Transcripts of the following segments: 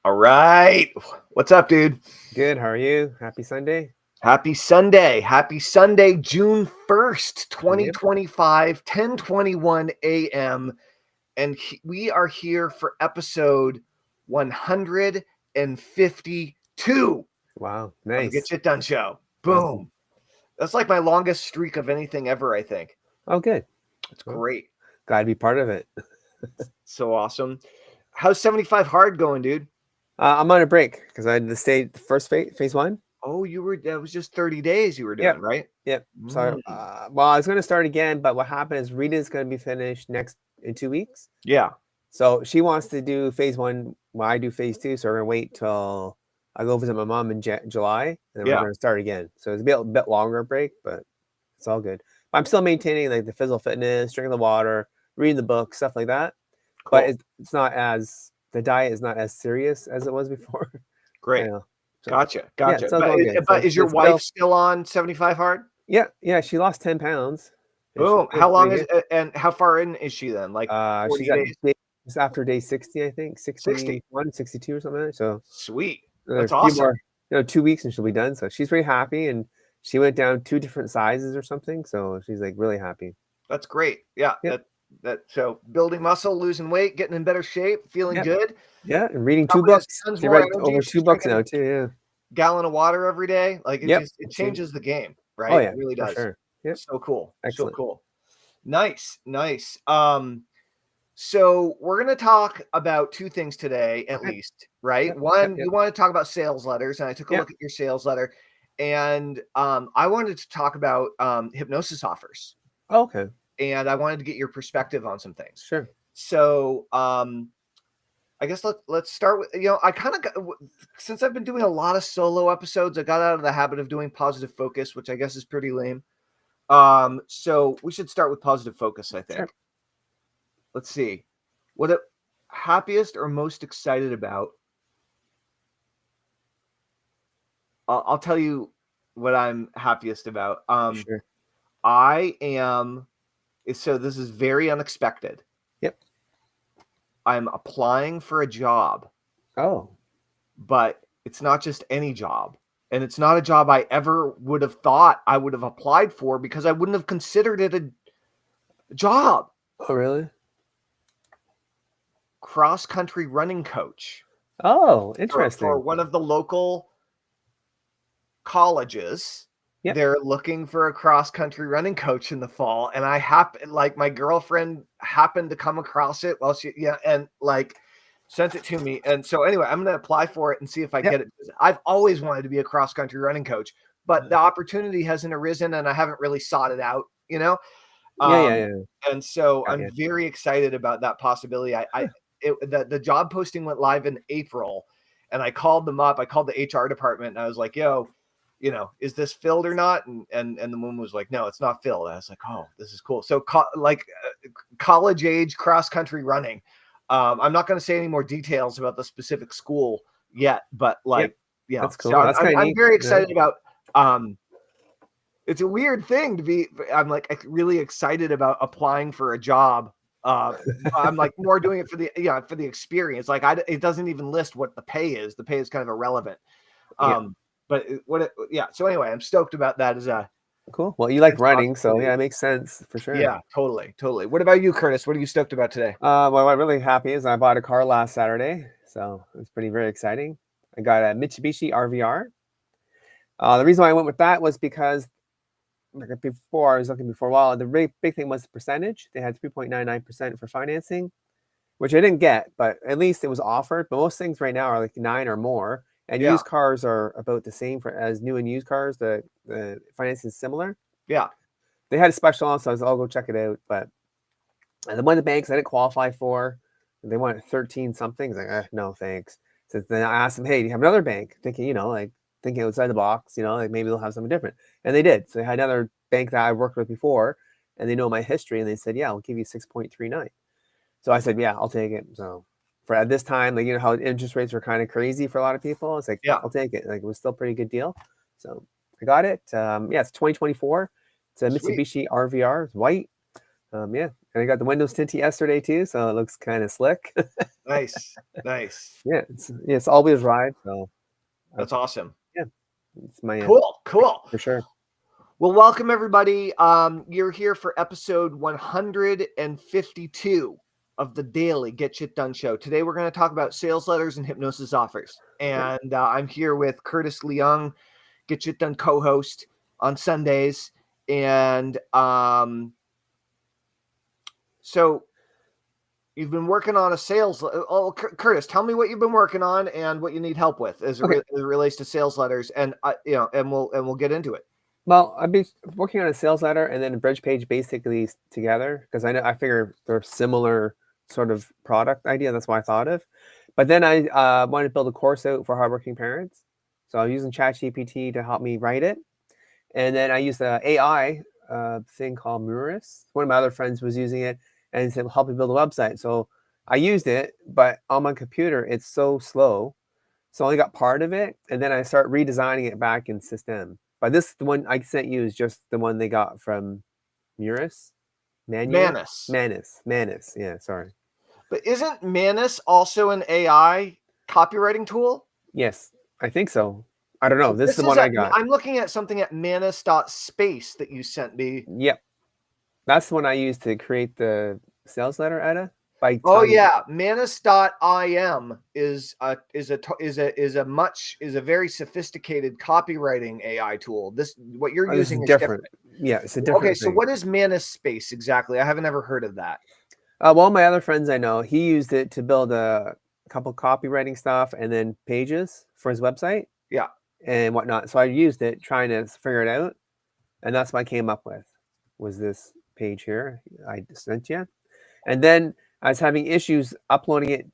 All right. What's up, dude? Good. How are you? Happy Sunday. Happy Sunday. Happy Sunday, June 1st, Yep. 2025, 10:21 a.m. And we are here for episode 152 Wow. of the Get Nice. Shit Done show. Awesome. Boom. That's like my longest streak of anything ever, I think. Oh, good. It's Well, great. glad to be part of it. So awesome. How's 75 hard going, dude? I'm on a break because I had the first phase one. Oh, that was just 30 days you were doing, Yep. right? Yep. So, Mm. well, I was going to start again, but what happened is Rita's going to be finished in 2 weeks. Yeah. So she wants to do phase one while I do phase two. So we're going to wait till I go visit my mom in July, and then we're Yeah. going to start again. So it's a bit longer break, but it's all good. But I'm still maintaining like the physical fitness, drinking the water, reading the book, stuff like that. Cool. But it's not the diet is not as serious as it was before. Great. So, Gotcha. yeah, it's all going good. But So is your it's wife still on 75 hard? yeah, she lost 10 pounds. And she's Boom. doing How long pretty is good. and how far in is she then? Like 40 She's at days? it's after day 60, I think, 60. 61, 62 or something like that. So Sweet. there's That's a few awesome. more, 2 weeks and she'll be done. So she's pretty happy, and she went down 2 different sizes or something. So she's like really happy. That's great. Yeah. Yep. So building muscle, losing weight, getting in better shape, feeling Yep. good. Yeah, and reading 2 Probably has books. tons She more read energy. over She's 2 books drinking now too. Yeah. a gallon of water every day. Like Yep. it changes the game, right? Oh yeah, It really for does. sure. Yep. So cool. Excellent. So cool. Nice. So we're going to talk about two things today, at Okay. least, right? Yep. One, Yep. you want to talk about sales letters, and I took a Yep. look at your sales letter, and I wanted to talk about hypnosis offers, Oh, okay. and I wanted to get your perspective on some things. Sure. So I guess let's start with, I kind of got, since I've been doing a lot of solo episodes, I got out of the habit of doing positive focus, which I guess is pretty lame. So we should start with positive focus, I think. Sure. Let's see. What happiest or most excited about? I'll tell you what I'm happiest about. Sure. I am. So this is very unexpected. Yep. I'm applying for a job. Oh. But it's not just any job. And it's not a job I ever would have thought I would have applied for because I wouldn't have considered it a job. Oh, really? Cross-country running coach. Oh, interesting. For one of the local colleges. Yep. They're looking for a cross-country running coach in the fall. And my girlfriend happened to come across it and sent it to me. And so anyway, I'm going to apply for it and see if I get it. I've always wanted to be a cross-country running coach, but the opportunity hasn't arisen and I haven't really sought it out, Yeah. And so I'm very excited about that possibility. The job posting went live in April, and I called them up. I called the HR department and I was like, yo, is this filled or not? And the woman was like, no, it's not filled. I was like, oh, this is cool. So college age cross-country running. I'm not going to say any more details about the specific school yet, but that's cool. So that's I'm very excited about. It's a weird thing to be. I'm really excited about applying for a job. I'm more doing it for the experience. It doesn't even list what the pay is. The pay is kind of irrelevant. But so anyway, I'm stoked about that as a. Cool. Well, you like running, so yeah, it makes sense for sure. Yeah, totally. What about you, Curtis? What are you stoked about today? Well, what I'm really happy is I bought a car last Saturday, so it's very exciting. I got a Mitsubishi RVR. The reason why I went with that was because before I was looking before a while, the really big thing was the percentage. They had 3.99% for financing, which I didn't get, but at least it was offered. But most things right now are like 9 or more. And used cars are about the same as new and used cars. The financing is similar. Yeah. They had a special on, so I'll go check it out. But the one of the banks I didn't qualify for, they wanted 13 something. Like, no, thanks. So then I asked them, hey, do you have another bank? Thinking, thinking outside the box, maybe they'll have something different. And they did. So they had another bank that I worked with before, and they know my history, and they said, yeah, I'll give you 6.39. So I said, yeah, I'll take it. So for at this time, how interest rates are kind of crazy for a lot of people. It's I'll take it. It was still a pretty good deal. So I got it. It's 2024. It's a Mitsubishi RVR. It's white. And And I got the windows tinted yesterday too, so it looks kind of slick. Nice. Yeah, it's all-wheel drive, so That's awesome. yeah, it's my Cool. for sure. Well, welcome everybody. You're here for episode 152 of the Daily Get Shit Done Show. Today we're going to talk about sales letters and hypnosis offers. And I'm here with Curtis Leung, Get Shit Done co-host on Sundays. And so you've been working on a sales. Curtis, tell me what you've been working on and what you need help with as it relates to sales letters, and and we'll get into it. Well, I've been working on a sales letter and then a bridge page basically together because I figure they're similar sort of product idea. That's what I thought of. But then I wanted to build a course out for hardworking parents, so I'm using ChatGPT to help me write it, and then I used an AI thing called Muris. One of my other friends was using it and said, help me build a website. So I used it, but on my computer, it's so slow. So I only got part of it. And then I start redesigning it back in system. But the one I sent you is just the one they got from Muris. Manus. Yeah, sorry. But isn't Manus also an AI copywriting tool? Yes, I think so. I don't know. This is the one I got. I'm looking at something at manus.space that you sent me. Yep. That's the one I used to create the sales letter, Etta. Yeah, manus.im is a very sophisticated copywriting AI tool. What you're using is different. Yeah, it's a different thing. So what is Manus Space exactly? I haven't ever heard of that. Well, my other friends I know, he used it to build a couple copywriting stuff and then pages for his website. Yeah. And whatnot. So I used it trying to figure it out. And that's what I came up with, was this page here I sent you. And then I was having issues uploading it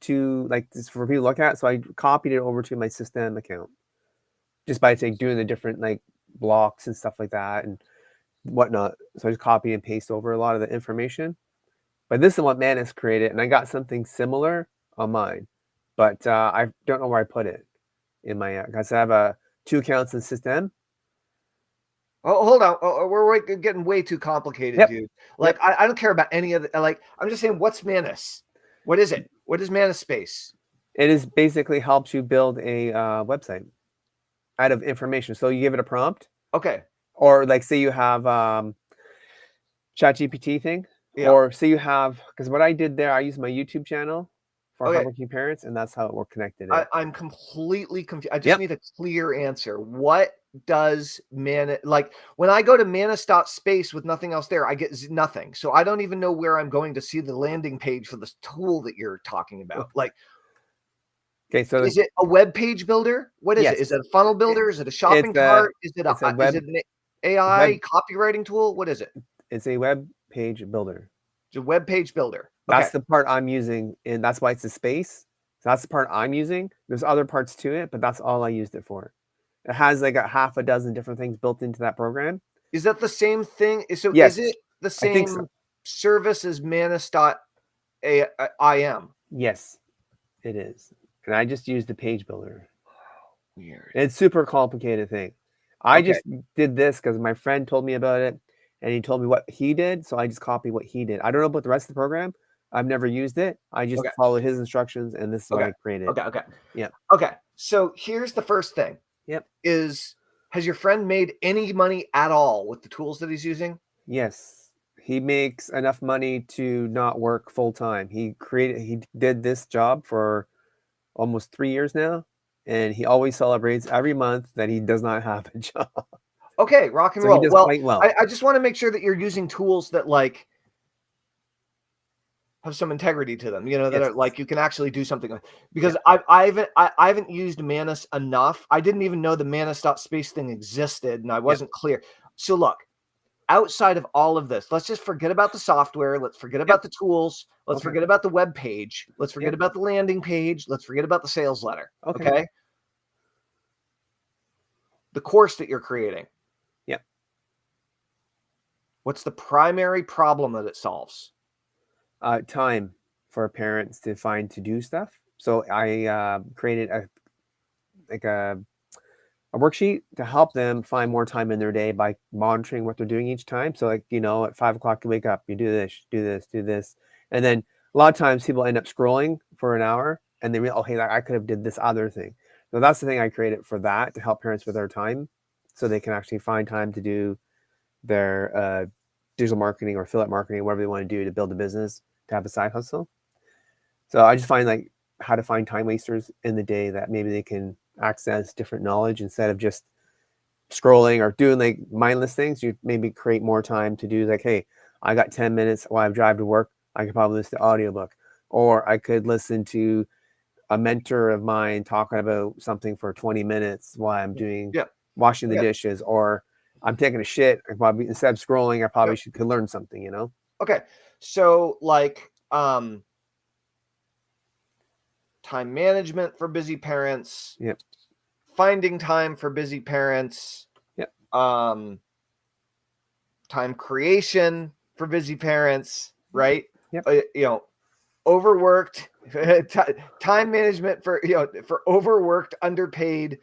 to this for people to look at. So I copied it over to my system account just by doing the different blocks and stuff like that and whatnot. So I just copy and paste over a lot of the information. But this is what Manus created, and I got something similar on mine. But I don't know where I put it in my because I have 2 accounts in system. Oh, hold on. We're getting way too complicated, dude. I don't care about any of the, I'm just saying, what's Manus? What is it? What is Manus Space? It is basically helps you build a website out of information. So you give it a prompt. Okay. Or say you have ChatGPT thing. Yeah. Or say you have, because what I did there, I used my YouTube channel for hardworking parents, and that's how we're connected. I'm completely confused. I just need a clear answer. What does Manus, when I go to manus.space with nothing else there, I get nothing. So I don't even know where I'm going to see the landing page for this tool that you're talking about. Okay, so is it a web page builder? What is it? Is it a funnel builder? Is it a shopping cart? Is it an AI copywriting tool? What is it? It's a web page builder. It's a web page builder. That's the part I'm using, and that's why it's a space. So that's the part I'm using. There's other parts to it, but that's all I used it for. It has a half a dozen different things built into that program. Is that the same thing? So yes, is it the same service as manus.im? Yes, it is. And I just used the page builder. Weird. It's super complicated thing. I just did this because my friend told me about it, and he told me what he did, so I just copied what he did. I don't know about the rest of the program. I've never used it. I just followed his instructions, and this is what I created. Okay. Yeah. Okay. So here's the first thing. Yep. Has your friend made any money at all with the tools that he's using? Yes. He makes enough money to not work full time. He did this job for almost 3 years now, and he always celebrates every month that he does not have a job. Okay, rock and roll. He does quite well. I just want to make sure that you're using tools that have some integrity to them, that are you can actually do something because I haven't used Manus enough. I didn't even know the manus.space thing existed, and I wasn't clear. So look, outside of all of this, let's just forget about the software. Let's forget about the tools. Let's forget about the web page. Let's forget about the landing page. Let's forget about the sales letter. Okay. The course that you're creating. Yep. What's the primary problem that it solves? Time for parents to find to do stuff. So I created a a worksheet to help them find more time in their day by monitoring what they're doing each time. So like, at 5 o'clock you wake up, you do this, do this, do this. And then a lot of times people end up scrolling for an hour and they realize, oh, hey, I could have did this other thing. So that's the thing I created for that, to help parents with their time so they can actually find time to do their digital marketing or affiliate marketing, whatever they want to do to build a business, to have a side hustle. So I just find like how to find time wasters in the day that maybe they can access different knowledge instead of just scrolling or doing like mindless things. You maybe create more time to do like, hey, I got 10 minutes while I drive to work. I could probably listen to audiobook, or I could listen to a mentor of mine talking about something for 20 minutes while I'm doing washing the dishes, or I'm taking a shit. I probably, instead of scrolling, I probably could learn something, Okay. So like time management for busy parents. Yep. Finding time for busy parents. Yep. Time creation for busy parents, right? Yep. Overworked, time management for overworked, underpaid,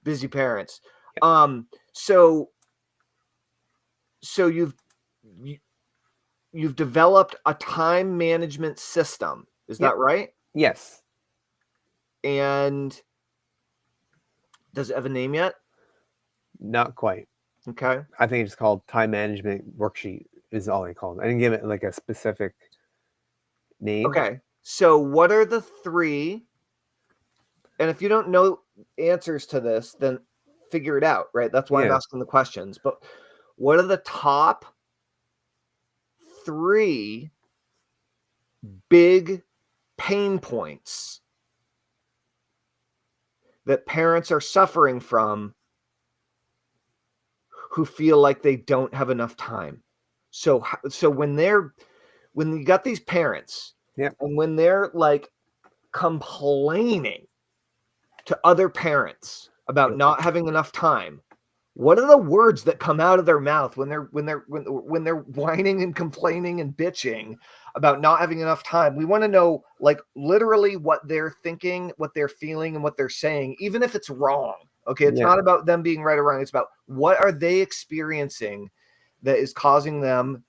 busy parents. Yep. So you've developed a time management system. Is that right? Yes. And does it have a name yet? Not quite. Okay. I think it's called time management worksheet is all they call it. I didn't give it like a specific name. Okay. So what are the three? And if you don't know answers to this, then figure it out, right? That's why I'm asking the questions. But what are the top 3 big pain points that parents are suffering from who feel like they don't have enough time? So when you got these parents, and when they're like complaining to other parents about not having enough time, what are the words that come out of their mouth when they're whining and complaining and bitching about not having enough time? We want to know like literally what they're thinking, what they're feeling, and what they're saying, even if it's wrong. Okay, it's not about them being right or wrong. It's about what are they experiencing that is causing them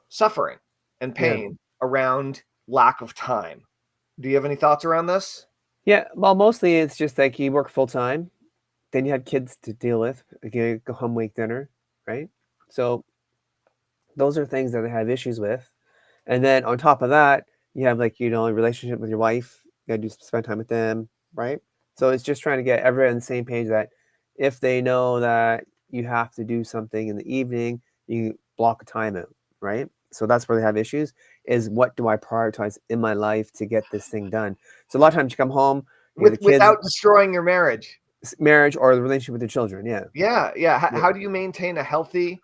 suffering and pain around lack of time. Do you have any thoughts around this? Yeah, well, mostly it's just like you work full time, then you have kids to deal with. You go home, make dinner, right? So those are things that they have issues with. And then on top of that, you have like, a relationship with your wife. You got to spend time with them, right? So it's just trying to get everyone on the same page that if they know that you have to do something in the evening, you block a time out, right? So that's where they have issues, is what do I prioritize in my life to get this thing done? So a lot of times you come home with the kids, without destroying your marriage or the relationship with your children. How do you maintain a healthy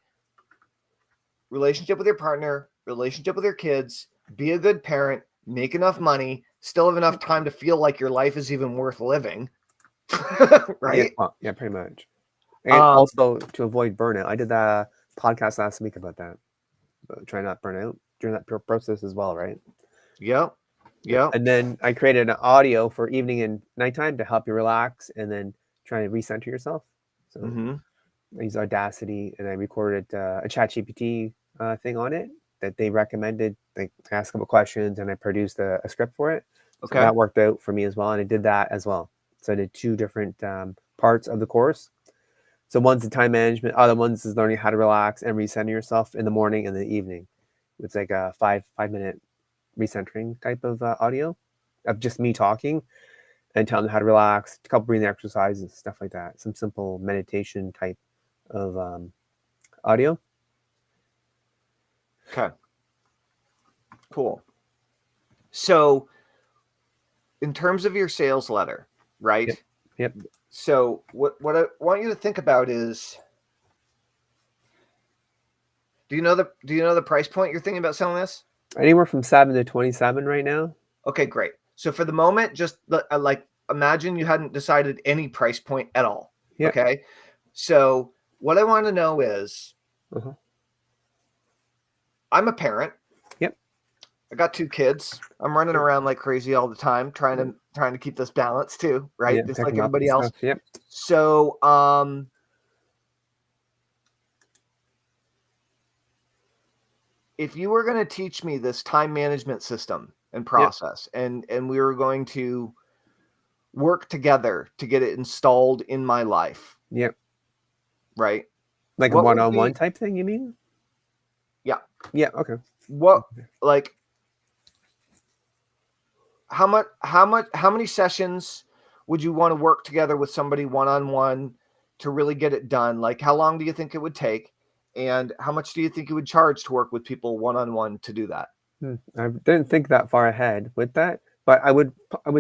relationship with your partner, relationship with your kids, be a good parent, make enough money, still have enough time to feel like your life is even worth living? Right? Yeah, pretty much. And also to avoid burnout. I did that podcast last week about that. Try not burn out during that process as well, right? Yep. And then I created an audio for evening and nighttime to help you relax and then try to recenter yourself. So I used Audacity and I recorded a ChatGPT thing on it that they recommended. They asked a couple questions and I produced a script for it. Okay. So that worked out for me as well. And I did that as well. So I did 2 different parts of the course. So one's the time management, other one's is learning how to relax and recenter yourself in the morning and the evening. It's like a 5-minute recentering type of audio of just me talking and telling them how to relax, a couple breathing exercises, stuff like that. Some simple meditation type of audio. Okay. Cool. So in terms of your sales letter, right? Yep. So what I want you to think about is, do you know the price point you're thinking about selling this? Anywhere from 7 to 27 right now. Okay, great. So for the moment, just like imagine you hadn't decided any price point at all. Yep. Okay. So what I want to know is, I'm a parent. Yep. I got 2 kids. I'm running around like crazy all the time trying to trying to keep this balance too, right? Yeah, Just pick like 'em up everybody and else. stuff. Yep. So, if you were going to teach me this time management system and process, and we were going to work together to get it installed in my life, Yep. right? Like a What would one-on-one be, type thing, you mean? yeah. Yeah. Okay. What, like, how many sessions would you want to work together with somebody one-on-one to really get it done? Like, how long do you think it would take? And how much do you think it would charge to work with people one-on-one to do that? I didn't think that far ahead with that, but I would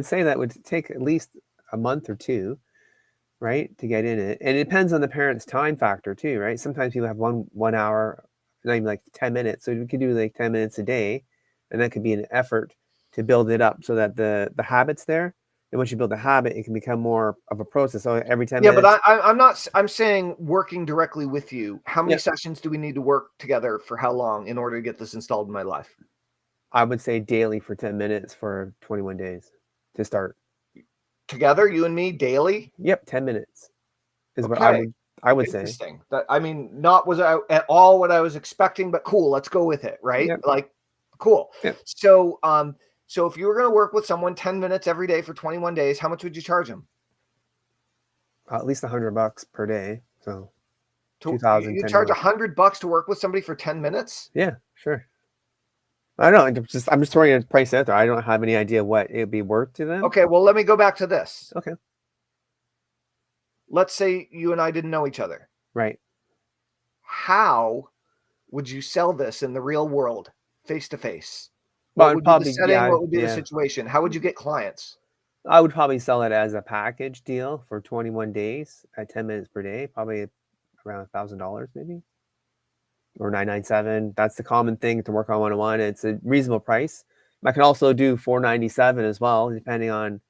say that would take at least a month or two, right, to get in it. And it depends on the parent's time factor too, right? Sometimes people have 1 hour, not even like 10 minutes. So we could do like 10 minutes a day, and that could be an effort to build it up so that the habit's there. And once you build the habit, it can become more of a process. So every 10 Yeah, minutes. but I'm not. I'm saying working directly with you. How many Yeah, sessions do we need to work together for how long in order to get this installed in my life? I would say daily for 10 minutes for 21 days to start. Together, you and me, daily? Yep, 10 minutes is what Okay, I would say. interesting. That, I mean, not was I at all what I was expecting, but cool. Let's go with it, right? Yep. Like, cool. Yep. So, so if you were going to work with someone 10 minutes every day for 21 days, how much would you charge them? At least $100 per day. So You charge $100 to work with somebody for 10 minutes? Yeah, sure. I don't know. I'm just throwing a price out there. I don't have any idea what it would be worth to them. Okay, well, let me go back to this. Okay. Let's say you and I didn't know each other. Right. How would you sell this in the real world, face to face? Well, What would be the setting? What would be the situation? How would you get clients? I would probably sell it as a package deal for 21 days at 10 minutes per day, probably around $1,000 maybe, or $997. That's the common thing to work on one-on-one. It's a reasonable price. I can also do $497 as well, depending on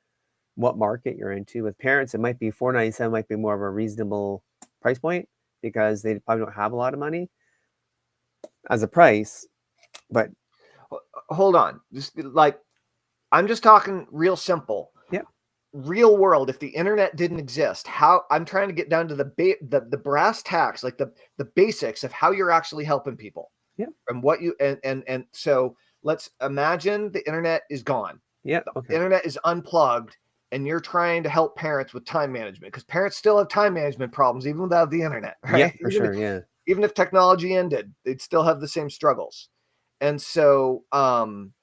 what market you're into. With parents, it might be $497 might be more of a reasonable price point because they probably don't have a lot of money as a price. But hold on, just like, I'm just talking real simple. Yeah. Real world. If the internet didn't exist, how I'm trying to get down to the brass tacks, like the basics of how you're actually helping people. Yeah. And what you and so let's imagine the internet is gone. Yeah. Okay. The internet is unplugged, and you're trying to help parents with time management, because parents still have time management problems even without the internet. Right? Yeah, for sure. Yeah. Even if technology ended, they'd still have the same struggles. And so, and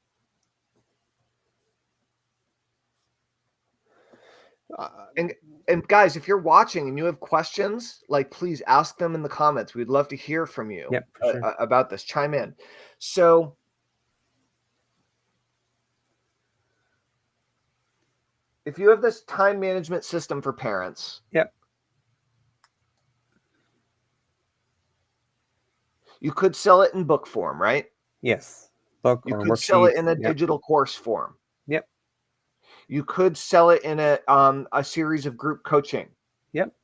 guys, if you're watching and you have questions, like, please ask them in the comments. We'd love to hear from you. Yep, for sure. About this. Chime in. So, if you have this time management system for parents, yep, you could sell it in book form, right? Yes. Book you or could worksheets. Sell it in a digital course form. Yep. You could sell it in a series of group coaching. Yep.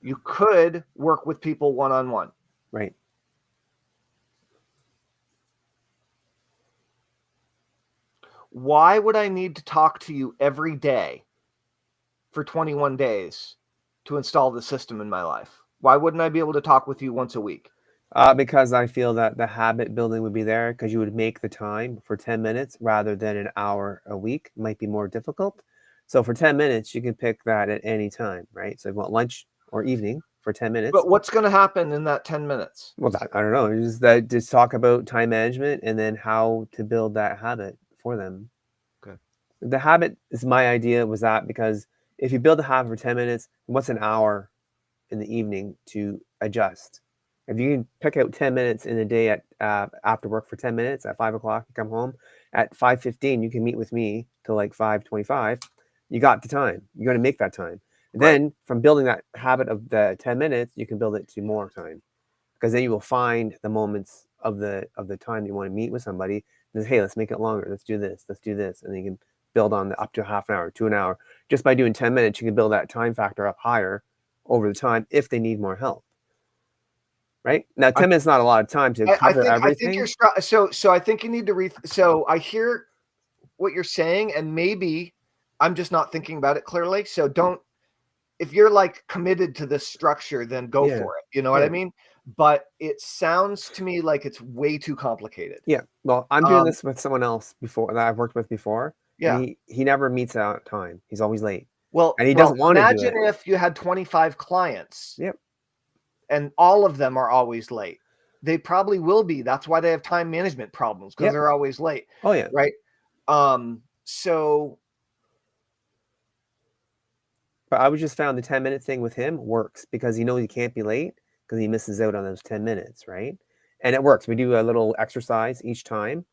You could work with people one-on-one. Right. Why would I need to talk to you every day for 21 days to install the system in my life? Why wouldn't I be able to talk with you once a week? Because I feel that the habit building would be there, because you would make the time for 10 minutes rather than an hour a week. It might be more difficult. So for 10 minutes, you can pick that at any time, right? So if you want lunch or evening for 10 minutes. But what's going to happen in that 10 minutes? Well, I don't know. Just talk about time management and then how to build that habit for them. Okay. The habit is my idea was that because if you build a habit for 10 minutes, what's an hour in the evening to adjust? If you can pick out 10 minutes in a day at after work for 10 minutes at 5 o'clock, you come home at 5:15, you can meet with me till like 5:25. You got the time. You're going to make that time. And then from building that habit of the 10 minutes, you can build it to more time, because then you will find the moments of the time you want to meet with somebody. And say, hey, let's make it longer. Let's do this. Let's do this. And then you can build on up to half an hour to an hour. Just by doing 10 minutes, you can build that time factor up higher over the time if they need more help. Right now, 10 minutes is not a lot of time to cover everything. I think you're so I think you need to so I hear what you're saying, and maybe I'm just not thinking about it clearly. So don't, if you're like committed to this structure, then go for it. You know what I mean? But it sounds to me like it's way too complicated. Yeah. Well, I'm doing this with someone else before that I've worked with before. Yeah. And he never meets out time. He's always late. Well, and he doesn't want to do imagine it. if you had 25 clients. Yep. And all of them are always late. They probably will be. That's why they have time management problems, because they're always late. Oh yeah. Right. So. But I was just found the 10-minute thing with him works because he knows he can't be late because he misses out on those 10 minutes, right? And it works. We do a little exercise each time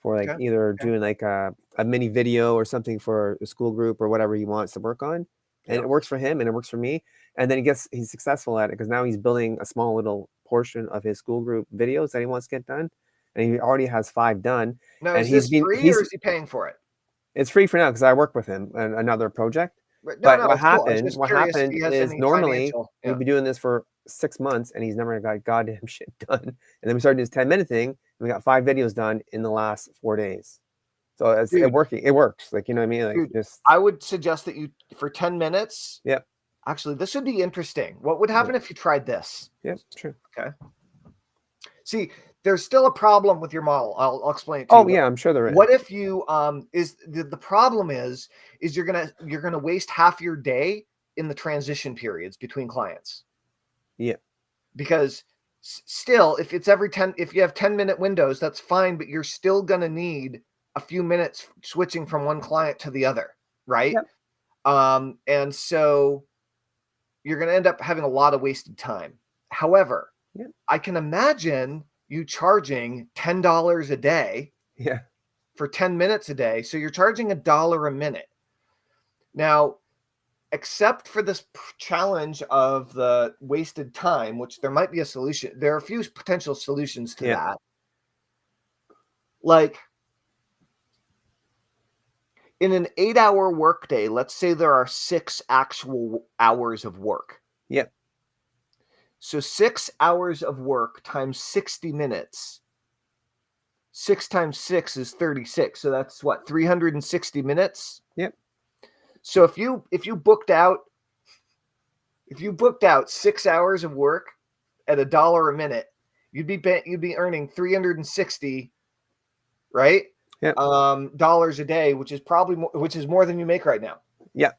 for like either doing like a mini video or something for a school group or whatever he wants to work on. And it works for him and it works for me. And then he's successful at it because now he's building a small little portion of his school group videos that he wants to get done. And he already has 5 done. Now, and is this free or is he paying for it? It's free for now because I work with him on another project. But what happened is normally we'd be doing this for 6 months and he's never got goddamn shit done. And then we started this 10-minute thing and we got 5 videos done in the last 4 days. So it works. Like, you know what I mean? Like, dude, I would suggest that you, for 10 minutes. Yep. Actually, this would be interesting. What would happen if you tried this? Yep, true. Okay. See, there's still a problem with your model. I'll explain it to you. Oh yeah, I'm sure there is. What if you the problem is you're gonna waste half your day in the transition periods between clients. Yeah. Because still, if it's if you have 10-minute windows, that's fine, but you're still gonna need a few minutes switching from one client to the other, right? Yep. And so you're gonna end up having a lot of wasted time. However, I can imagine you charging $10 a day for 10 minutes a day. So you're charging $1 a minute. Now, except for this challenge of the wasted time, which there might be a solution. There are a few potential solutions to that. Like in an 8-hour workday, let's say there are 6 actual hours of work. Yep. So 6 hours of work times 60 minutes. 6 times 6 is 36. So that's what, 360 minutes? Yep. So if you booked out 6 hours of work at $1 a minute, you'd be earning 360, right? Yep. Dollars a day, which is more than you make right now. Yeah.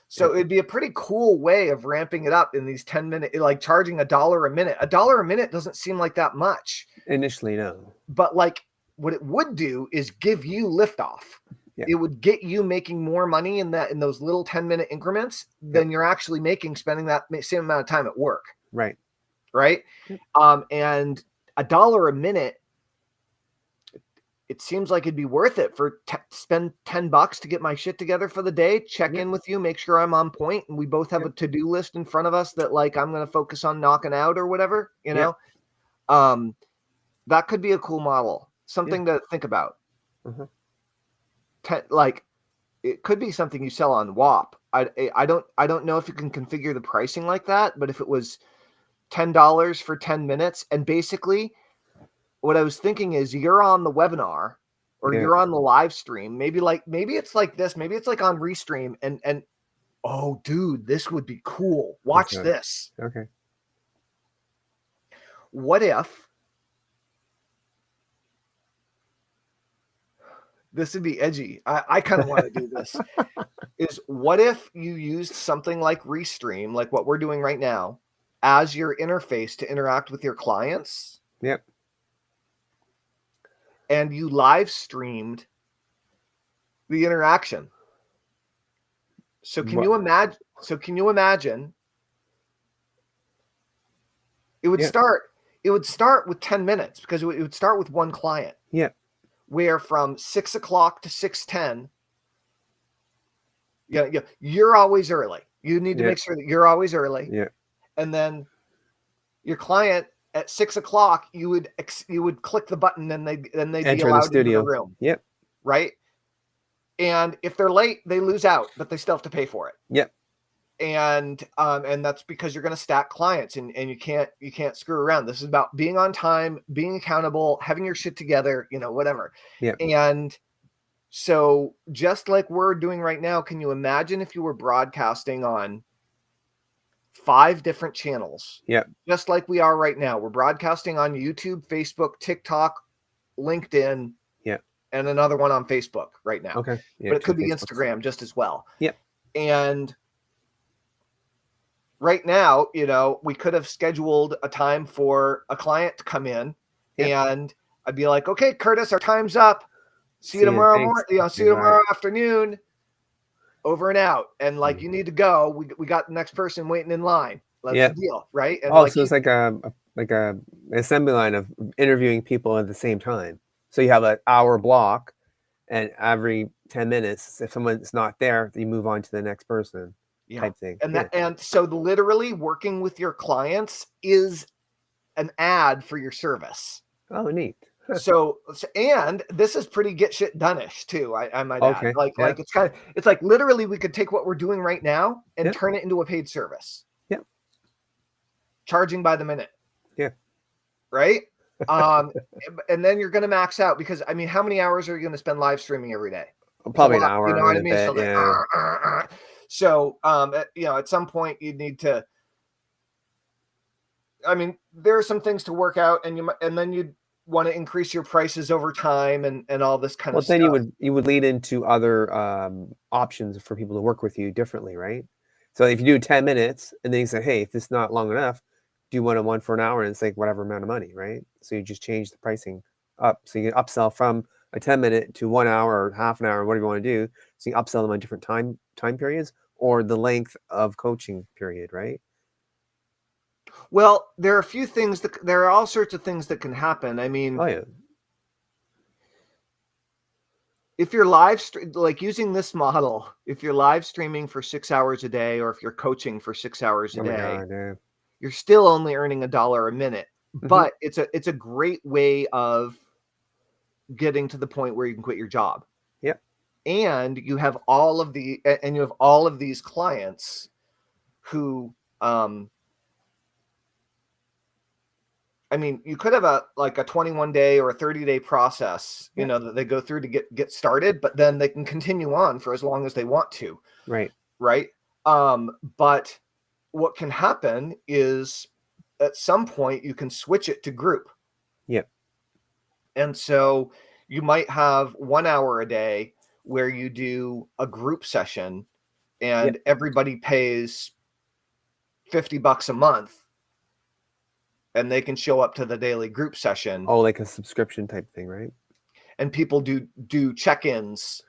So it'd be a pretty cool way of ramping it up in these 10-minute, like charging $1 a minute. $1 a minute doesn't seem like that much. Initially, no. But like what it would do is give you liftoff. Yeah. It would get you making more money in those little 10-minute increments than you're actually making spending that same amount of time at work. Right. Right. Yep. And $1 a minute, it seems like it'd be worth it for spend $10 to get my shit together for the day, check in with you, make sure I'm on point, and we both have a to-do list in front of us that like I'm going to focus on knocking out or whatever, you know. That could be a cool model, something to think about. Mm-hmm. Like it could be something you sell on WAP. I don't know if you can configure the pricing like that, but if it was $10 for 10 minutes, and basically what I was thinking is you're on the webinar or you're on the live stream. Maybe it's like this. Maybe it's like on Restream and oh, dude, this would be cool. Watch this. Okay. What if this would be edgy? I kind of want to do this. Is what if you used something like Restream, like what we're doing right now, as your interface to interact with your clients? Yep. And you live streamed the interaction. So can you imagine? It would start. It would start with 10 minutes because it would start with one client. Yeah. Where from 6 o'clock to 6:10. Yeah, you're always early. You need to make sure that you're always early. Yeah. And then your client at 6 o'clock, you would click the button and they'd be allowed into the room. Yep. Right. And if they're late, they lose out, but they still have to pay for it. Yep. And that's because you're going to stack clients and you can't screw around. This is about being on time, being accountable, having your shit together, whatever. Yeah. And So just like we're doing right now, can you imagine if you were broadcasting on 5 different channels? Yeah. Just like we are right now. We're broadcasting on YouTube, Facebook, TikTok, LinkedIn, Yeah. and another one on Facebook right now. Okay. Yeah, but it could be Facebooks. Instagram just as well. Yep. And right now, we could have scheduled a time for a client to come in, and I'd be like, okay, Curtis, our time's up. See you tomorrow morning. See you tomorrow afternoon. Over and out. And like, you need to go. We got the next person waiting in line. That's the deal, right? And so it's like a assembly line of interviewing people at the same time. So you have an hour block, and every 10 minutes, if someone's not there, you move on to the next person. Type thing. And so literally working with your clients is an ad for your service. Oh, neat. So and this is pretty get shit done-ish too. I might add. Like it's like literally we could take what we're doing right now and turn it into a paid service. Yeah. Charging by the minute. Yeah. Right. And then you're going to max out because I mean, how many hours are you going to spend live streaming every day? Probably an hour. You know what I mean? So, at some point you need to. I mean, there are some things to work out, and then you want to increase your prices over time and all this kind of stuff. Well, then you would lead into other options for people to work with you differently, right? So if you do 10 minutes and then you say, hey, if this is not long enough, do you want one for an hour? And it's like whatever amount of money, right? So you just change the pricing up. So you can upsell from a 10-minute to 1 hour or half an hour, whatever you want to do. So you upsell them on different time periods or the length of coaching period, right? Well, there are a few things there are all sorts of things that can happen. I mean, if you're like using this model, if you're live streaming for 6 hours a day, or if you're coaching for 6 hours a day, you're still only earning $1 a minute. But it's a great way of getting to the point where you can quit your job. Yep. And you have all of these clients who, I mean, you could have a 21-day or a 30-day process, that they go through to get started, but then they can continue on for as long as they want to. Right. Right. But what can happen is at some point you can switch it to group. Yep. And so you might have 1 hour a day where you do a group session and everybody pays $50 a month. And they can show up to the daily group session. Oh, like a subscription type thing, right? And people do check-ins.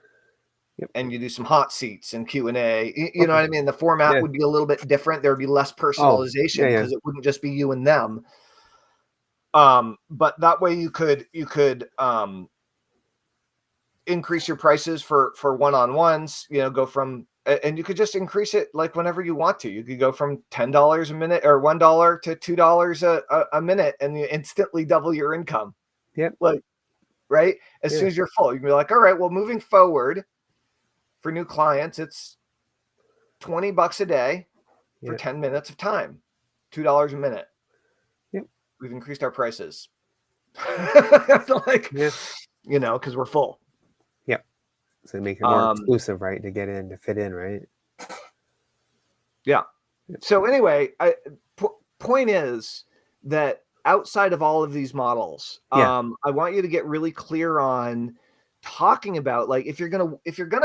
Yep. And you do some hot seats and Q&A. You know what I mean? The format would be a little bit different. There would be less personalization because it wouldn't just be you and them. But that way you could increase your prices for one-on-ones, go from, and you could just increase it like whenever you want to. You could go from $10 a minute or $1 to $2 a minute, and you instantly double your income. Yep. Like, right? As soon as you're full, you can be like, all right, well, moving forward for new clients, it's $20 a day for 10 minutes of time, $2 a minute. Yep. We've increased our prices. Because we're full. So make it more exclusive, right? To get in, to fit in, right? Yeah. So anyway, point is that outside of all of these models, I want you to get really clear on talking about, like, if you're gonna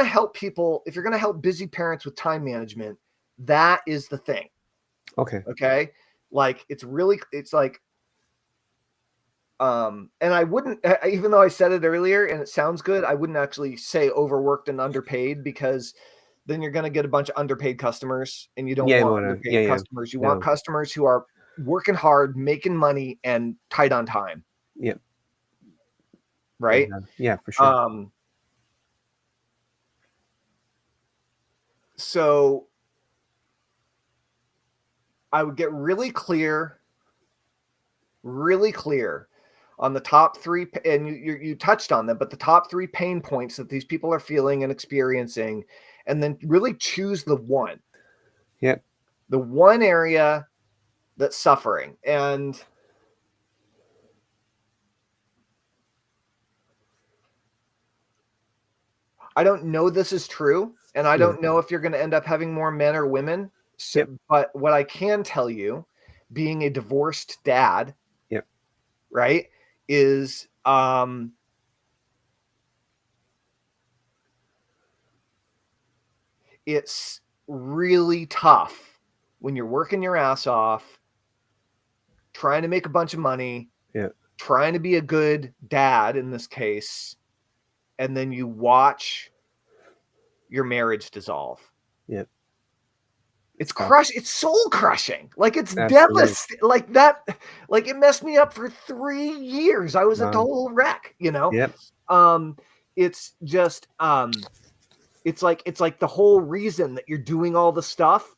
help people, if you're gonna help busy parents with time management, that is the thing. Okay. Like it's like. And I wouldn't, even though I said it earlier and it sounds good, I wouldn't actually say overworked and underpaid, because then you're going to get a bunch of underpaid customers, and you don't want underpaid customers. You want customers who are working hard, making money, and tight on time. Yep. Right? Yeah, for sure. So I would get really clear on the top 3, and you touched on them, but the top 3 pain points that these people are feeling and experiencing, and then really choose the one. Yep. The one area that's suffering. And I don't know this is true, and I don't know if you're going to end up having more men or women. So, but what I can tell you, being a divorced dad, right, is it's really tough when you're working your ass off, trying to make a bunch of money, trying to be a good dad in this case, and then you watch your marriage dissolve. It's it's soul crushing. Like, it's devastating. Like that, like, it messed me up for 3 years. I was a total wreck, you know? It's just, it's like the whole reason that you're doing all the stuff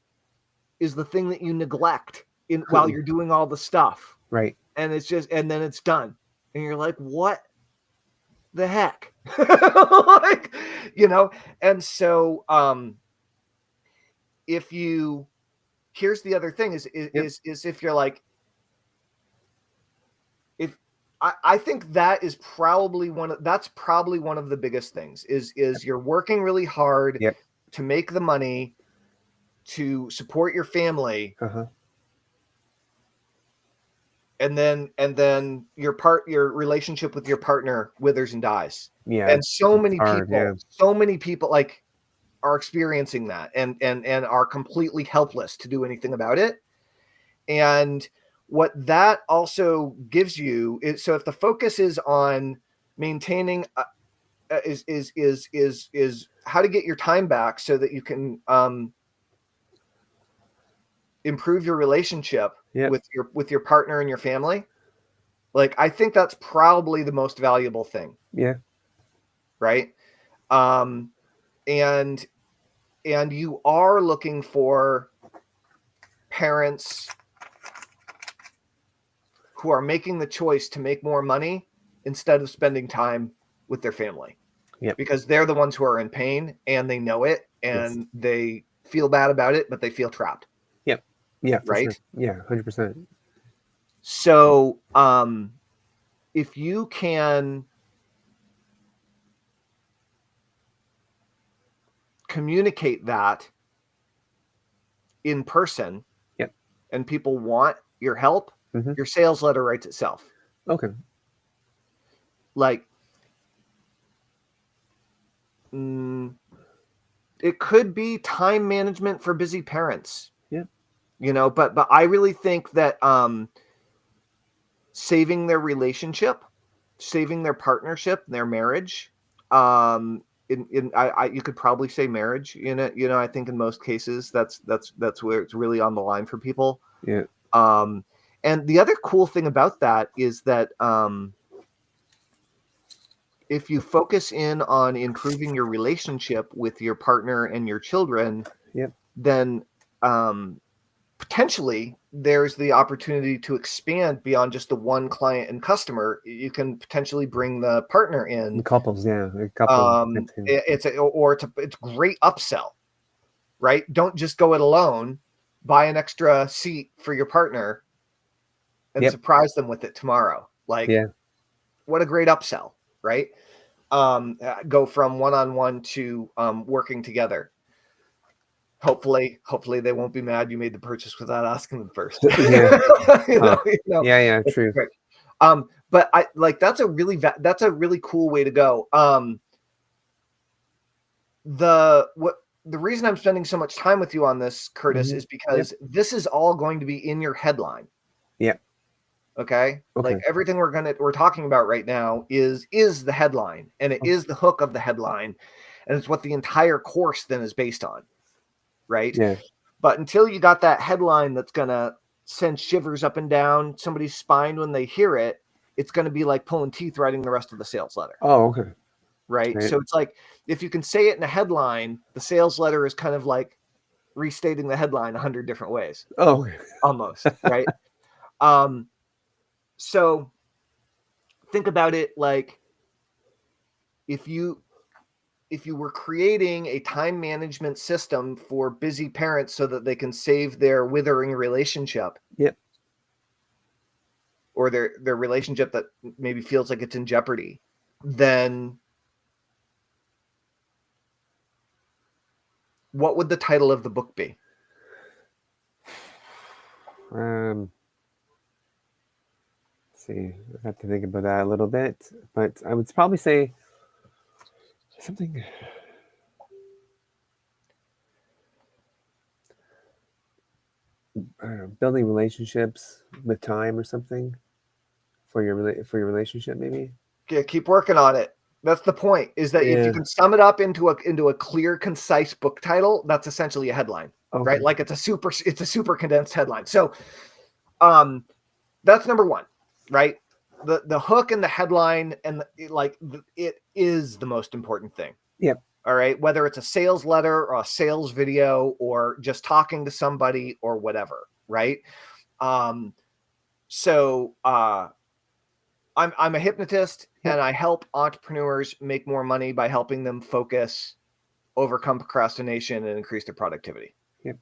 is the thing that you neglect while you're doing all the stuff. Right. And it's just, and then it's done. And you're like, what the heck? Like, you know? And so, here's the other thing is if you're like, if I think that's probably one of the biggest things is you're working really hard to make the money to support your family. And then your relationship with your partner withers and dies. And so many people like are experiencing that and are completely helpless to do anything about it. And what that also gives you is, so if the focus is on maintaining is how to get your time back so that you can improve your relationship with your partner and your family, like, I think that's probably the most valuable thing. Right. And you are looking for parents who are making the choice to make more money instead of spending time with their family. Because they're the ones who are in pain and they know it and they feel bad about it, but they feel trapped. Right. Sure. 100%. So, if you can communicate that in person, and people want your help, your sales letter writes itself. Like, it could be time management for busy parents. You know, but I really think that saving their relationship, saving their partnership, their marriage, you could probably say marriage in it. You know, I think in most cases that's where it's really on the line for people. And the other cool thing about that is that if you focus in on improving your relationship with your partner and your children, then potentially there's the opportunity to expand beyond just the one client and customer. You can potentially bring the partner in. The couples, it's great upsell, right? Don't just go it alone. Buy an extra seat for your partner and surprise them with it tomorrow. Like, what a great upsell, right? Go from one-on-one to working together. Hopefully they won't be mad you made the purchase without asking them first. True. But I like, that's a really cool way to go. The reason I'm spending so much time with you on this, Curtis, is because this is all going to be in your headline. Okay. Like, everything we're talking about right now is the headline, and it is the hook of the headline, and it's what the entire course then is based on. Right. But until you got that headline that's going to send shivers up and down somebody's spine when they hear it, it's going to be like pulling teeth writing the rest of the sales letter. Right. So it's like, if you can say it in a headline, the sales letter is kind of like restating the headline 100 different ways. Almost. Right. So think about it like, if you were creating a time management system for busy parents so that they can save their withering relationship, or their relationship that maybe feels like it's in jeopardy, then what would the title of the book be? Let's see, I have to think about that a little bit, but I would probably say something. Building relationships with time or something for your relationship, maybe. Yeah, keep working on it. That's the point, is that if you can sum it up into a clear, concise book title, that's essentially a headline, right? Like it's a super condensed headline. So that's number one, right? The hook and the headline and it is the most important thing. Yep. All right. Whether it's a sales letter or a sales video or just talking to somebody or whatever. Right. So I'm a hypnotist, and I help entrepreneurs make more money by helping them focus, overcome procrastination, and increase their productivity. Yep.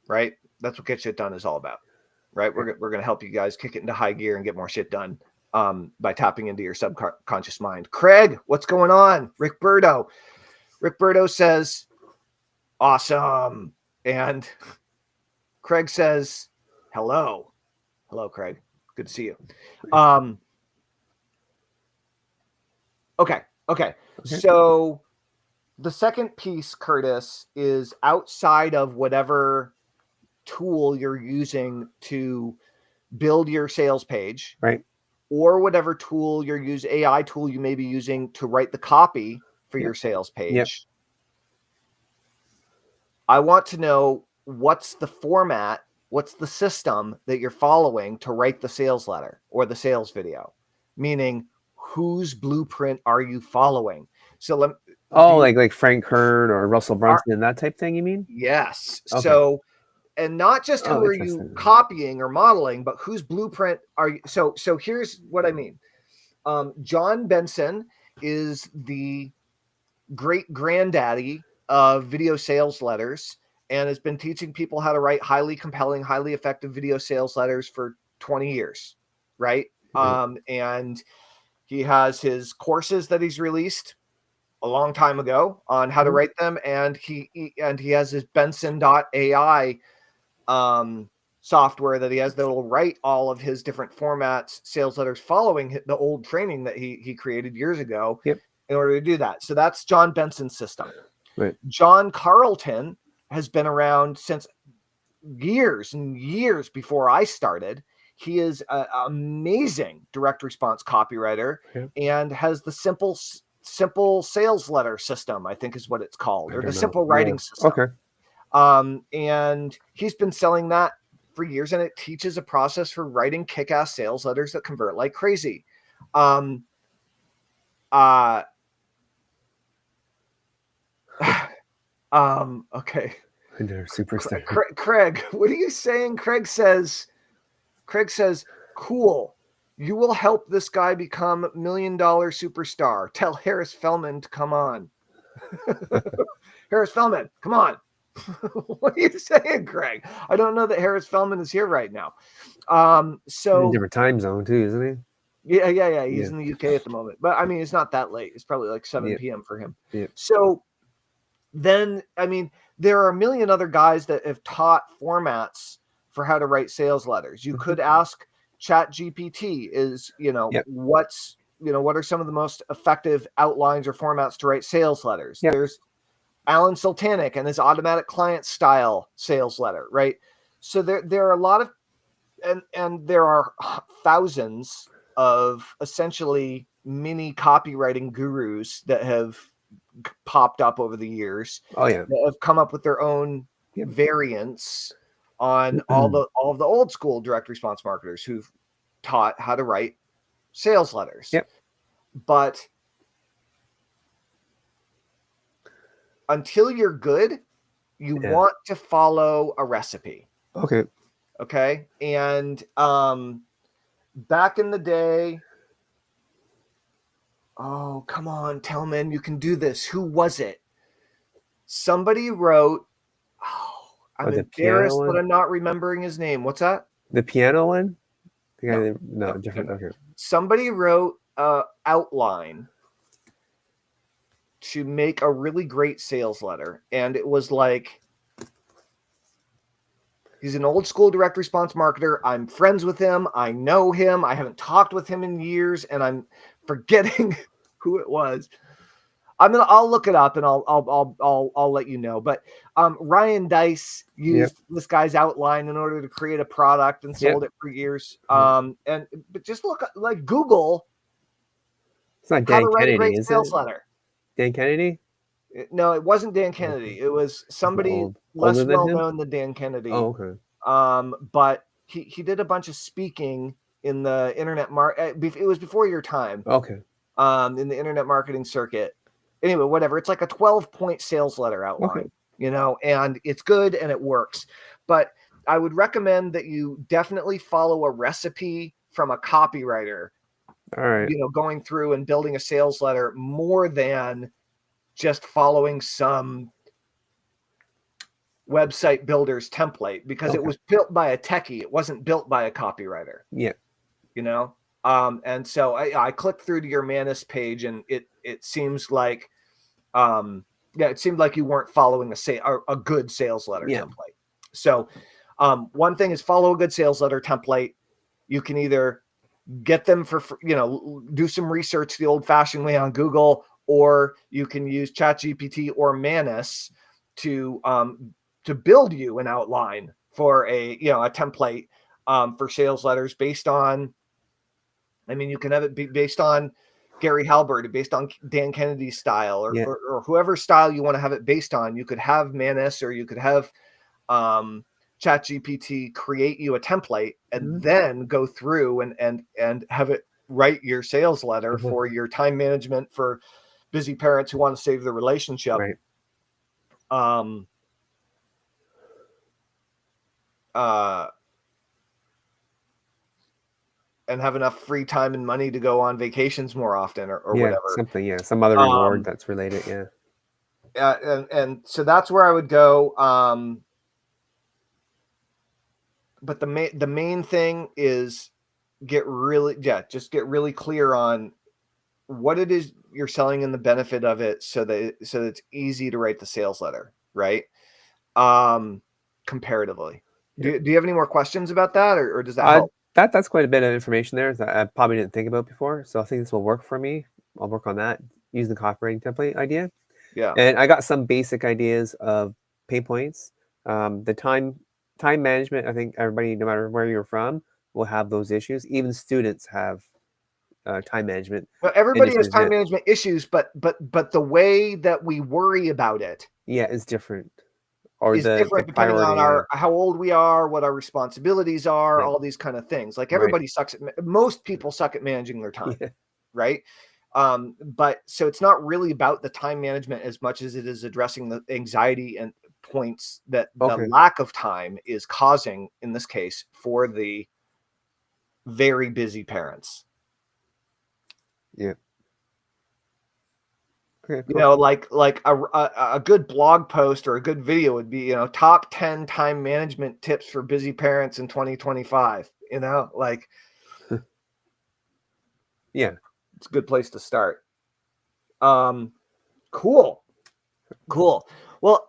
Right. That's what Get Shit Done is all about. Right. We're going to help you guys kick it into high gear and get more shit done by tapping into your subconscious mind. Craig, what's going on? Rick Burdo says, awesome. And Craig says, hello. Hello, Craig. Good to see you. Okay. So the second piece, Curtis, is outside of whatever tool you're using to build your sales page, right? Or whatever tool AI tool you may be using to write the copy for your sales page. Yep. I want to know what's the format, what's the system that you're following to write the sales letter or the sales video, meaning whose blueprint are you following? So like Frank Kern or Russell Brunson, that type thing, you mean? Yes. Okay. So, and not just who are you copying or modeling, but whose blueprint are you? So here's what I mean. John Benson is the great granddaddy of video sales letters and has been teaching people how to write highly compelling, highly effective video sales letters for 20 years. Right. And he has his courses that he's released a long time ago on how to write them. And he has his Benson.ai software that he has that will write all of his different formats, sales letters, following the old training that he created years ago in order to do that. So that's John Benson's system. Right. John Carlton has been around since years and years before I started. He is an amazing direct response copywriter and has the simple sales letter system, I think is what it's called, or the simple writing system. Okay. And he's been selling that for years, and it teaches a process for writing kick-ass sales letters that convert like crazy. Okay. Superstar. Craig, what are you saying? Craig says, cool. You will help this guy become $1 million superstar. Tell Harris Feldman to come on. Harris Feldman, come on. What are you saying, Craig? I don't know that Harris Feldman is here right now. So in a different time zone too, isn't he? Yeah. He's in the UK at the moment, but I mean, it's not that late. It's probably like 7 p.m. for him. So then, I mean, there are a million other guys that have taught formats for how to write sales letters. You could ask ChatGPT what are some of the most effective outlines or formats to write sales letters? There's Alan Sultanic and his automatic client style sales letter, right? So there are a lot of, and there are thousands of essentially mini copywriting gurus that have popped up over the years. That have come up with their own variants on all of the old school direct response marketers who've taught how to write sales letters. But until you're good, you want to follow a recipe. Okay. And back in the day, oh, come on, Tellman, you can do this. Who was it? Somebody wrote, I'm embarrassed that I'm not remembering his name. What's that? The piano one? No, different. Okay. Somebody wrote outline to make a really great sales letter. And it was like, he's an old school direct response marketer. I'm friends with him. I know him. I haven't talked with him in years, and I'm forgetting who it was. I'll look it up and I'll let you know. But Ryan Dice used this guy's outline in order to create a product and sold it for years. But just look like Google. It's not how Dan to write Kennedy, a great is sales it? letter. Dan Kennedy? No, it wasn't Dan Kennedy. It was somebody less well known than Dan Kennedy. Oh, okay. But he did a bunch of speaking in the internet market. It was before your time. Okay. In the internet marketing circuit. Anyway, whatever. It's like a 12-point sales letter outline, and it's good and it works. But I would recommend that you definitely follow a recipe from a copywriter. All right. Going through and building a sales letter more than just following some website builder's template, because it was built by a techie. It wasn't built by a copywriter. Yeah. And so I clicked through to your Manus page, and it seems like, it seemed like you weren't following a good sales letter template. So one thing is follow a good sales letter template. You can either get them for, do some research the old fashioned way on Google, or you can use ChatGPT or Manus to build you an outline for a template for sales letters based on, you can have it be based on Gary Halbert, based on Dan Kennedy's style, or whoever's style you want to have it based on. You could have Manus, or you could have ChatGPT create you a template, and then go through and have it write your sales letter for your time management for busy parents who want to save the relationship. Right. And have enough free time and money to go on vacations more often, or whatever. Something, some other reward that's related. And so that's where I would go. But the main thing is get really clear on what it is you're selling and the benefit of it, so that it's easy to write the sales letter, right? Comparatively. Do you have any more questions about that, or does that help? That's quite a bit of information there that I probably didn't think about before. So I think this will work for me. I'll work on that using the copywriting template idea. Yeah. And I got some basic ideas of pain points. The time management, I think everybody, no matter where you're from, will have those issues. Even students have time management. Well, everybody has time management issues, but the way that we worry about it is different. Or is different depending on how old we are, what our responsibilities are, all these kind of things. Like everybody most people suck at managing their time, right? But so it's not really about the time management as much as it is addressing the anxiety and points that the lack of time is causing, in this case, for the very busy parents. Yeah. Okay, cool. Like a good blog post or a good video would be, top 10 time management tips for busy parents in 2025. Yeah, it's a good place to start. Cool. Well,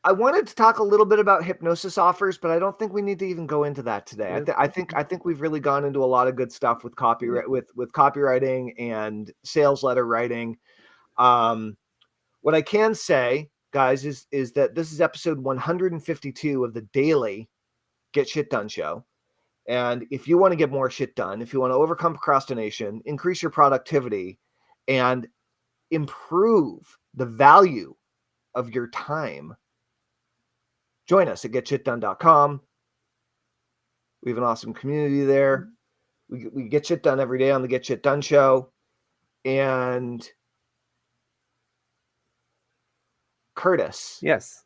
I wanted to talk a little bit about hypnosis offers, but I don't think we need to even go into that today. I think we've really gone into a lot of good stuff with copyright, with copywriting and sales letter writing. What I can say, guys, is that this is episode 152 of the daily Get Shit Done show. And if you want to get more shit done, if you want to overcome procrastination, increase your productivity, and improve the value of your time, join us at getshitdone.com. We have an awesome community there. We get shit done every day on the Get Shit Done show. And Curtis. Yes.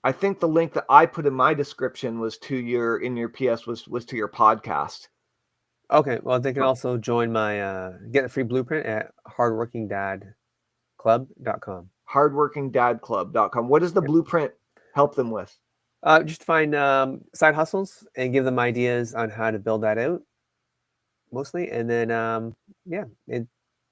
I think the link that I put in my description was to your PS was to your podcast. Okay. Well, they can also join my get a free blueprint at hardworkingdadclub.com. Hardworkingdadclub.com. What does the blueprint help them with? Just find side hustles and give them ideas on how to build that out, mostly. And then,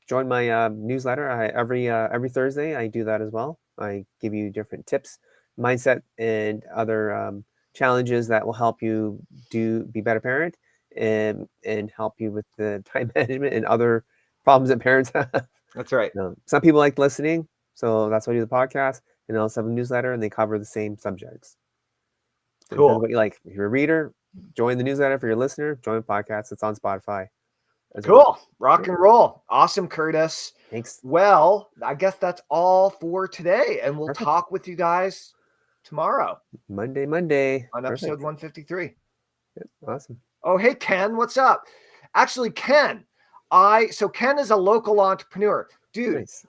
join my newsletter. Every Thursday I do that as well. I give you different tips, mindset, and other challenges that will help you be better parent and help you with the time management and other problems that parents have. That's right. Some people like listening, so that's why I do the podcast, and I also have a newsletter, and they cover the same subjects. So cool. depends on what you like. If you're a reader, join the newsletter. If you're a listener, join the podcast. It's on Spotify. Cool. Rock and roll. Awesome, Curtis. Thanks. Well, I guess that's all for today, and we'll talk with you guys tomorrow. Monday. On episode 153. Awesome. Oh, hey, Ken, what's up? Actually, Ken, Ken is a local entrepreneur. Dude, nice.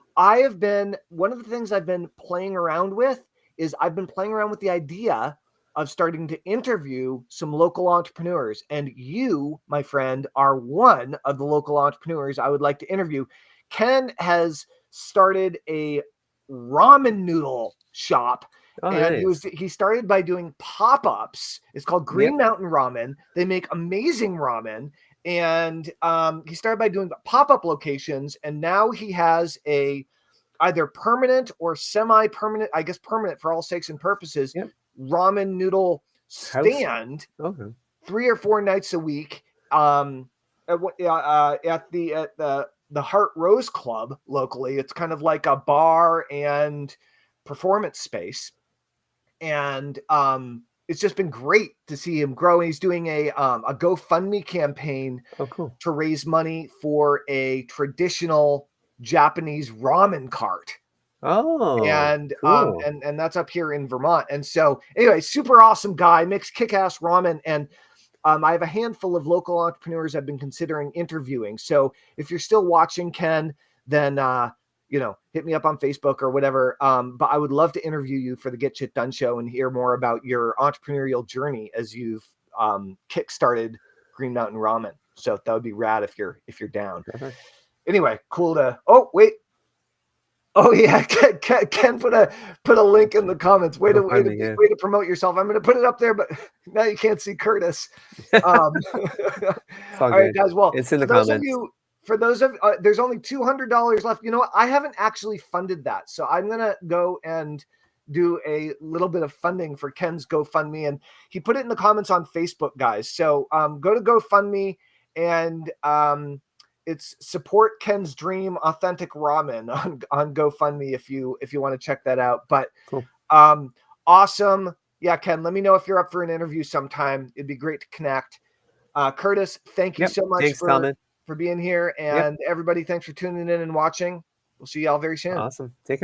One of the things I've been playing around with is I've been playing around with the idea of starting to interview some local entrepreneurs. And you, my friend, are one of the local entrepreneurs I would like to interview. Ken has started a ramen noodle shop. And nice. he started by doing pop-ups. It's called Green Mountain Ramen. They make amazing ramen. And he started by doing pop-up locations. And now he has a either permanent or semi-permanent, I guess permanent for all sakes and purposes, ramen noodle stand 3 or 4 nights a week at the Heart Rose Club locally. It's kind of like a bar and performance space. And it's just been great to see him grow. And he's doing a GoFundMe campaign to raise money for a traditional Japanese ramen cart. And cool. And that's up here in Vermont. And so anyway, super awesome guy, makes kick-ass ramen. And I have a handful of local entrepreneurs I've been considering interviewing. So if you're still watching, Ken, then hit me up on Facebook or whatever. But I would love to interview you for the Get Shit Done show and hear more about your entrepreneurial journey as you've kickstarted Green Mountain Ramen. So that would be rad if you're down. Anyway, cool to. Oh wait. Oh yeah, Ken put a link in the comments. Way to promote yourself. I'm going to put it up there, but now you can't see Curtis. All right, guys. Well, it's in the comments. For those of there's only $200 left. You know what? I haven't actually funded that, so I'm gonna go and do a little bit of funding for Ken's GoFundMe, and he put it in the comments on Facebook, guys. So go to GoFundMe and it's Support Ken's Dream Authentic Ramen on GoFundMe if you want to check that out. But awesome. Yeah, Ken, let me know if you're up for an interview sometime. It'd be great to connect. Curtis, thank you so much for being here. And everybody, thanks for tuning in and watching. We'll see you all very soon. Awesome. Take care.